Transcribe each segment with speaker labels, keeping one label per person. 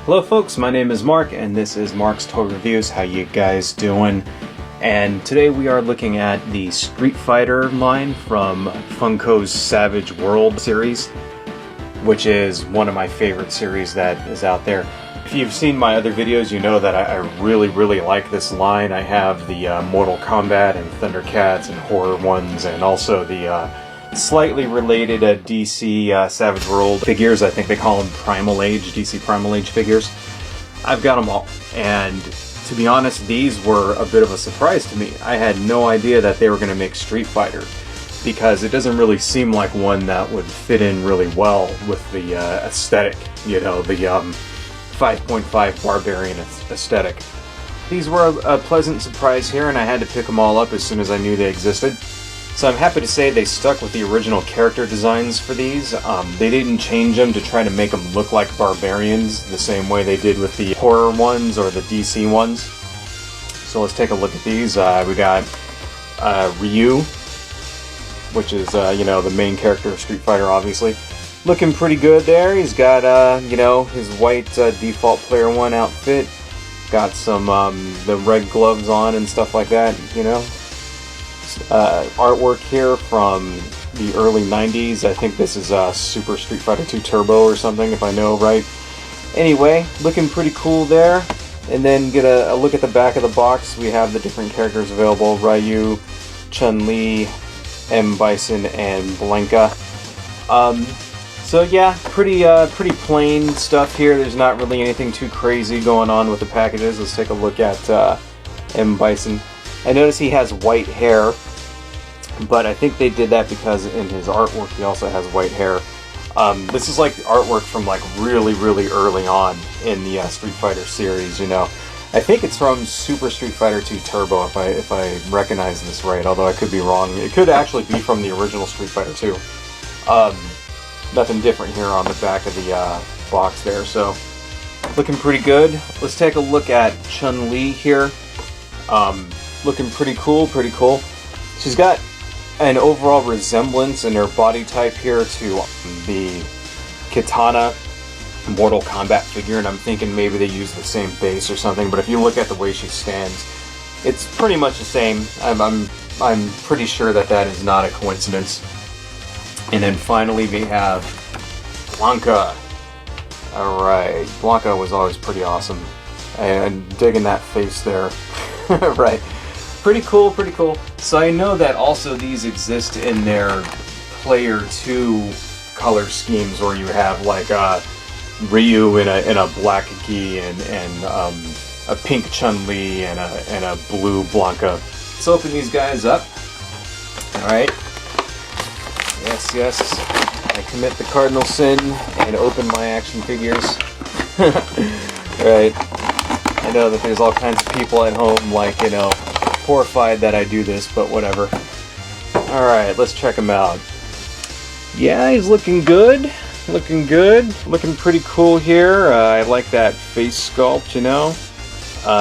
Speaker 1: Hello folks, my name is Mark and this is Mark's Toy Reviews. How you guys doing? And today we are looking at the Street Fighter line from Funko's Savage World series, which is one of my favorite series that is out there. If you've seen my other videos, you know that I really like this line. I have the Mortal Kombat and Thundercats and horror ones, and also the slightly related DC Savage World figures. I think they call them Primal Age, DC Primal Age figures. I've got them all, and to be honest, these were a bit of a surprise to me. I had no idea that they were going to make Street Fighter, because it doesn't really seem like one that would fit in really well with the aesthetic, you know, the 5.5 Barbarian aesthetic. These were a pleasant surprise here, and I had to pick them all up as soon as I knew they existed. So I'm happy to say they stuck with the original character designs for these. They didn't change them to try to make them look like barbarians the same way they did with the horror ones or the DC ones. So let's take a look at these. We got Ryu, which is, you know, the main character of Street Fighter, obviously. Looking pretty good there. He's got, you know, his white default Player 1 outfit. Got some, the red gloves on and stuff like that, you know. Artwork here from the early 90s. I think this is Super Street Fighter 2 Turbo or something, if I know right. Anyway, looking pretty cool there. And then get a look at the back of the box. We have the different characters available: Ryu, Chun-Li, M. Bison, and Blanka. So yeah, pretty plain stuff here. There's not really anything too crazy going on with the packages. Let's take a look at M. Bison. I notice he has white hair, but I think they did that because in his artwork he also has white hair. This is like artwork from like really early on in the Street Fighter series, you know. I think it's from Super Street Fighter 2 Turbo, if I recognize this right, although I could be wrong. It could actually be from the original Street Fighter 2. Nothing different here on the back of the box there, so looking pretty good. Let's take a look at Chun-Li here. Looking pretty cool. She's got an overall resemblance in her body type here to the Kitana Mortal Kombat figure, and I'm thinking maybe they use the same base or something, but if you look at the way she stands, it's pretty much the same. I'm pretty sure that is not a coincidence. And then finally we have Blanka. Alright, Blanka was always pretty awesome. I'm digging that face there. Right. Pretty cool. So I know that also these exist in their Player 2 color schemes, where you have like Ryu in a black gi and a pink Chun-Li and a blue Blanka. Let's open these guys up. Alright. Yes. I commit the cardinal sin and open my action figures. Right. I know that there's all kinds of people at home, like, you know, horrified that I do this, but whatever. Alright, let's check him out. Yeah, he's looking good. Looking pretty cool here. I like that face sculpt, you know.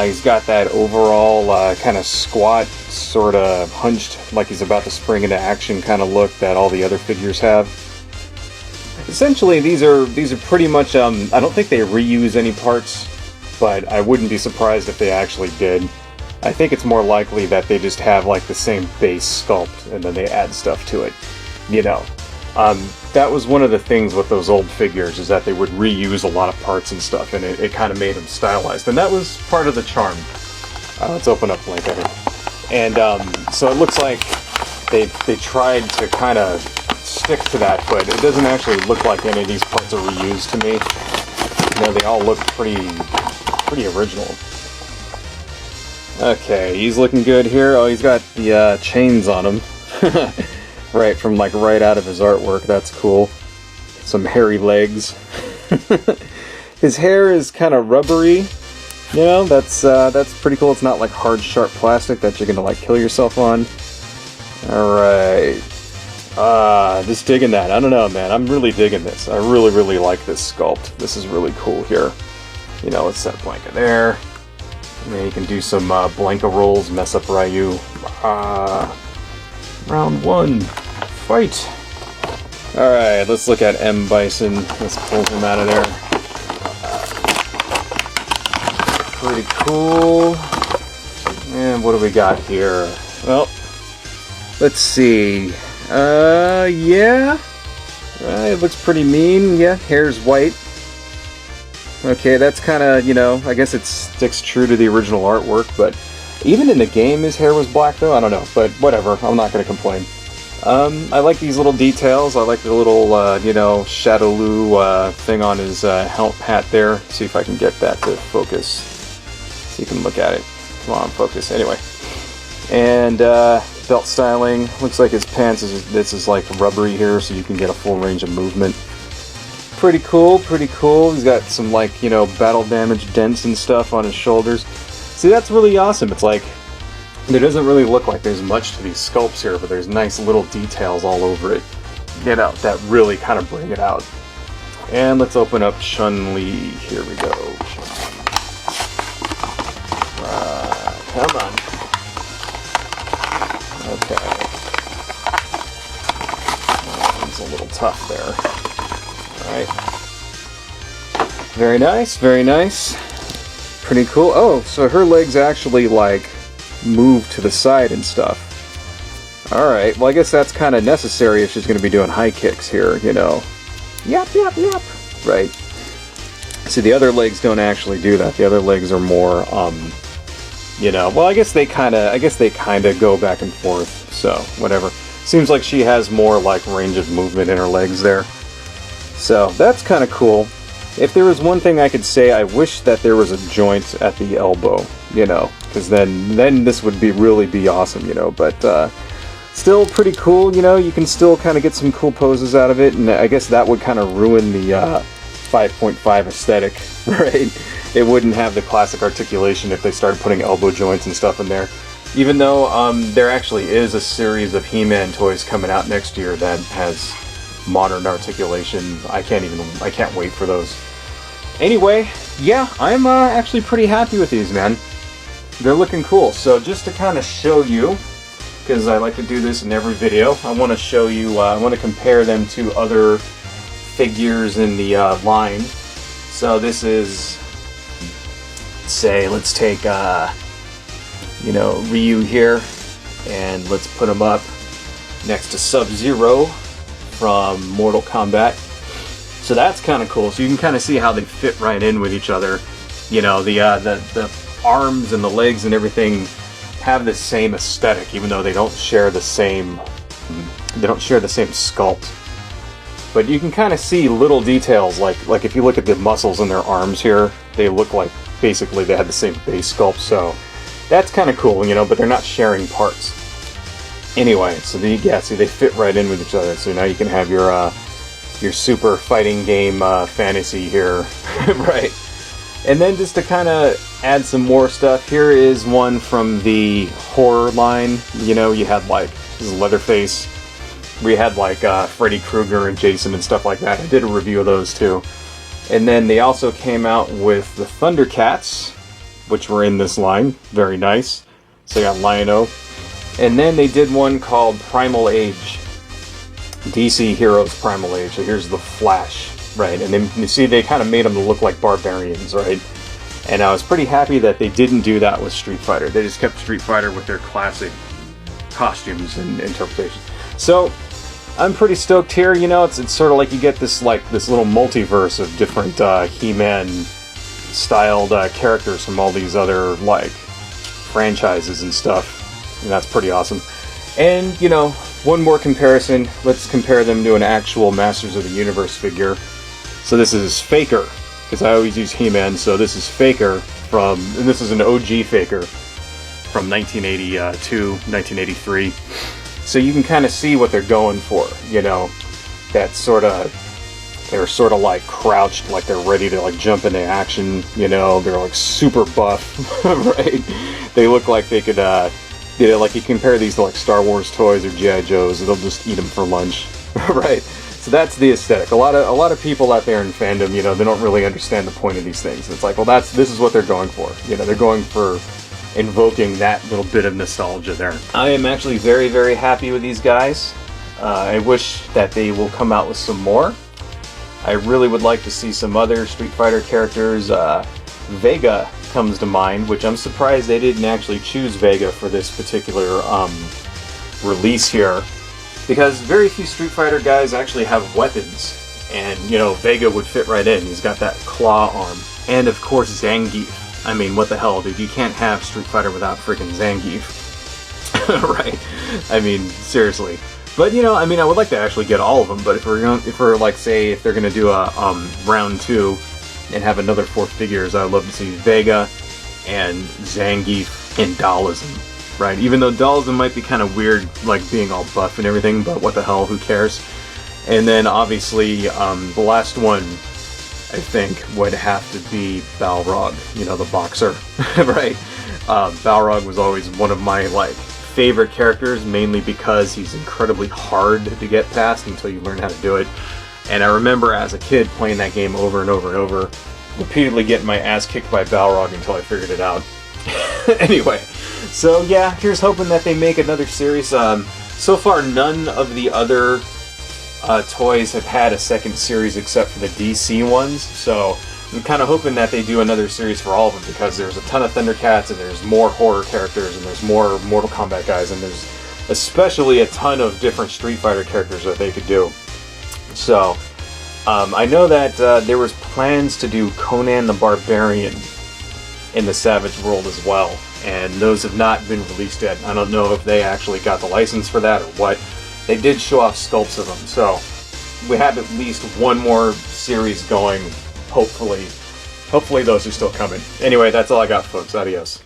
Speaker 1: He's got that overall kind of squat, sort of hunched, like he's about to spring into action kind of look that all the other figures have. Essentially, these are pretty much, I don't think they reuse any parts, but I wouldn't be surprised if they actually did. I think it's more likely that they just have like the same base sculpt and then they add stuff to it, you know. That was one of the things with those old figures, is that they would reuse a lot of parts and stuff, and it kind of made them stylized, and that was part of the charm. Let's open up Blanka here. And so it looks like they tried to kind of stick to that, but it doesn't actually look like any of these parts are reused to me. You know, they all look pretty original. Okay, he's looking good here. Oh, he's got the chains on him. Right out of his artwork. That's cool. Some hairy legs. His hair is kind of rubbery. You know, that's pretty cool. It's not like hard, sharp plastic that you're gonna like kill yourself on. Alright. Just digging that. I don't know, man. I'm really digging this. I really like this sculpt. This is really cool here. You know, let's set Blanka there. And then you can do some Blanka rolls, mess up Ryu. Round 1. Fight! Alright, let's look at M. Bison. Let's pull him out of there. Pretty cool. And what do we got here? Well, let's see. Yeah. It looks pretty mean. Yeah, hair's white. Okay, that's kind of, you know, I guess it sticks true to the original artwork, but even in the game his hair was black though. I don't know, but whatever. I'm not going to complain. I like these little details. I like the little, you know, Shadowloo thing on his hat there. See if I can get that to focus. So you can look at it. Come on, focus. Anyway. And belt styling. Looks like his pants this is like rubbery here, so you can get a full range of movement. Pretty cool, pretty cool. He's got some, like, you know, battle damage dents and stuff on his shoulders. See, that's really awesome. It's like, it doesn't really look like there's much to these sculpts here, but there's nice little details all over it, you know, that really kind of bring it out. And let's open up Chun-Li. Here we go. Come on. Okay. It's a little tough there. Alright. Very nice, very nice. Pretty cool. Oh, so her legs actually, like, move to the side and stuff. Alright, well I guess that's kind of necessary if she's going to be doing high kicks here, you know. Yep, yep, yep. Right. See, the other legs don't actually do that. The other legs are more, you know, well I guess they kind of go back and forth, so whatever. Seems like she has more, like, range of movement in her legs there. So, that's kind of cool. If there was one thing I could say, I wish that there was a joint at the elbow, you know, because then this would really be awesome, you know, but still pretty cool, you know, you can still kind of get some cool poses out of it, and I guess that would kind of ruin the 5.5 aesthetic, right? It wouldn't have the classic articulation if they started putting elbow joints and stuff in there. Even though there actually is a series of He-Man toys coming out next year that has modern articulation. I can't wait for those. Anyway, yeah, I'm actually pretty happy with these, man. They're looking cool. So just to kind of show you, because I like to do this in every video, I want to show you, I want to compare them to other figures in the line. So this is, say, let's take, you know, Ryu here, and let's put him up next to Sub-Zero from Mortal Kombat. So that's kind of cool. So you can kind of see how they fit right in with each other. You know, the arms and the legs and everything have the same aesthetic, even though they don't share the same sculpt. But you can kind of see little details, like if you look at the muscles in their arms here, they look like basically they had the same base sculpt. So that's kind of cool, you know. But they're not sharing parts. Anyway, so see, they fit right in with each other. So now you can have your super fighting game fantasy here, right? And then just to kind of add some more stuff, here is one from the horror line. You know, you had like, this is Leatherface. We had like Freddy Krueger and Jason and stuff like that. I did a review of those too. And then they also came out with the Thundercats, which were in this line. Very nice. So you got Lion-O. And then they did one called Primal Age. DC Heroes Primal Age. So here's the Flash, right? And then you see they kind of made them look like barbarians, right? And I was pretty happy that they didn't do that with Street Fighter. They just kept Street Fighter with their classic costumes and interpretations. So I'm pretty stoked here. You know, it's sort of like you get this little multiverse of different He-Man styled characters from all these other like franchises and stuff. And that's pretty awesome. And, you know, one more comparison. Let's compare them to an actual Masters of the Universe figure. So this is Faker, because I always use He-Man, so this is Faker and this is an OG Faker from 1982, 1983. So you can kind of see what they're going for, you know, that they're sort of like crouched, like they're ready to like jump into action, you know, they're like super buff, right? They look like they could, you know, like you compare these to like Star Wars toys or G.I. Joes, they'll just eat them for lunch, right? So that's the aesthetic. A lot of people out there in fandom, you know, they don't really understand the point of these things. It's like, well, this is what they're going for. You know, they're going for invoking that little bit of nostalgia there. I am actually very, very happy with these guys. I wish that they will come out with some more. I really would like to see some other Street Fighter characters. Vega comes to mind, which I'm surprised they didn't actually choose Vega for this particular release here, because very few Street Fighter guys actually have weapons, and you know, Vega would fit right in. He's got that claw arm, and of course Zangief. I mean, what the hell, dude? You can't have Street Fighter without freaking Zangief. Right? I mean, seriously. But you know, I mean, I would like to actually get all of them. But if we're like, say, if they're gonna do a round 2 and have another 4 figures, I'd love to see Vega and Zangief and Dualism. Right? Even though Dualism might be kind of weird, like being all buff and everything. But what the hell? Who cares? And then obviously the last one, I think, would have to be Balrog. You know, the boxer, right? Balrog was always one of my favorite characters, mainly because he's incredibly hard to get past until you learn how to do it. And I remember as a kid playing that game over and over and over, repeatedly getting my ass kicked by Balrog until I figured it out. Anyway, so yeah, here's hoping that they make another series. So far, none of the other toys have had a second series except for the DC ones, so I'm kind of hoping that they do another series for all of them, because there's a ton of Thundercats, and there's more horror characters, and there's more Mortal Kombat guys, and there's especially a ton of different Street Fighter characters that they could do. So, I know that there was plans to do Conan the Barbarian in the Savage World as well, and those have not been released yet. I don't know if they actually got the license for that or what. They did show off sculpts of them, so we have at least one more series going. Hopefully those are still coming. Anyway, that's all I got, folks. Adios.